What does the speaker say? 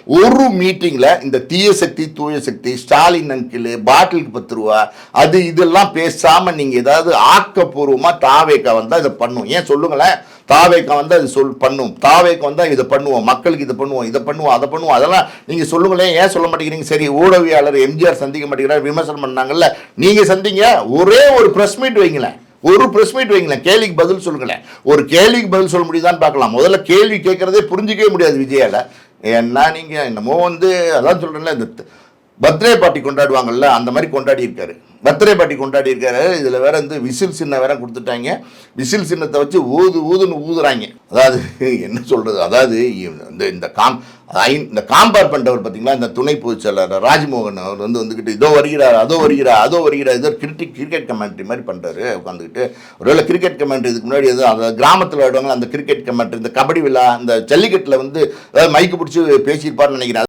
ஒரு மீட்டிங்கில் இந்த தீய சக்தி தூய சக்தி ஸ்டாலின் அங்கிள் பாட்டிலுக்கு 10 ரூபா அது இதெல்லாம் பேசாமல் நீங்கள் ஏதாவது ஆக்கப்பூர்வமாக தாவேக்கா வந்தால் இதை பண்ணும். ஏன் சொல்லுங்களேன், தாவேக்கா வந்தால் இது பண்ணும், தாவேக்கா வந்தால் இதை பண்ணுவோம், மக்களுக்கு இதை பண்ணுவோம், இதை பண்ணுவோம், அதை பண்ணுவோம், அதெல்லாம் நீங்கள் சொல்லுங்களேன். ஏன் சொல்ல மாட்டேங்கிறீங்க? சரி, ஊடகவியாளர் எம்ஜிஆர் சந்திக்க மாட்டேங்கிறார் விமர்சனம் பண்ணாங்கல்ல, நீங்கள் சந்திங்க. ஒரே ஒரு ப்ரெஸ் மீட் வைங்களேன், ஒரு ப்ரெஸ் மீட் வைங்களேன், கேள்விக்கு பதில் சொல்லுங்களேன். ஒரு கேள்விக்கு பதில் சொல்ல முடியுதான்னு பார்க்கலாம். முதல்ல கேள்வி கேட்கறதே புரிஞ்சிக்கவே முடியாது விஜயால. ஏன்னா நீங்கள் என்னமோ அதான் சொல்கிறேன்ல, இந்த பர்த்டே பார்ட்டி கொண்டாடுவாங்கல்ல அந்த மாதிரி கொண்டாடி இருக்காரு, பர்த்டே பார்ட்டி கொண்டாடி இருக்காரு. இதில் வேற விசில் சின்ன வேற கொடுத்துட்டாங்க. விசில் சின்னத்தை வச்சு ஊதுன்னு ஊதுறாங்க. அதாவது என்ன சொல்றது, அதாவது இந்த காம்பேர் பண்ணுறவர் பார்த்தீங்களா, இந்த துணை பொதுச் செயலாளர் ராஜ்மோகன் அவர் வந்துக்கிட்டு இதோ வருகிறார், அதோ வருகிறார் இதோ கிரிக்கெட் கமெண்ட்ரி மாதிரி பண்ணுறாரு உட்காந்துக்கிட்டு. ஒருவேளை கிரிக்கெட் கமெண்ட்ரி இதுக்கு முன்னாடி அந்த கிராமத்தில் விடுவாங்க அந்த கிரிக்கெட் கமெண்ட்ரி, இந்த கபடி விழா, இந்த ஜல்லிக்கட்டில் அதாவது மைக்கு பிடிச்சி பேசியிருப்பார்னு நினைக்கிறேன்.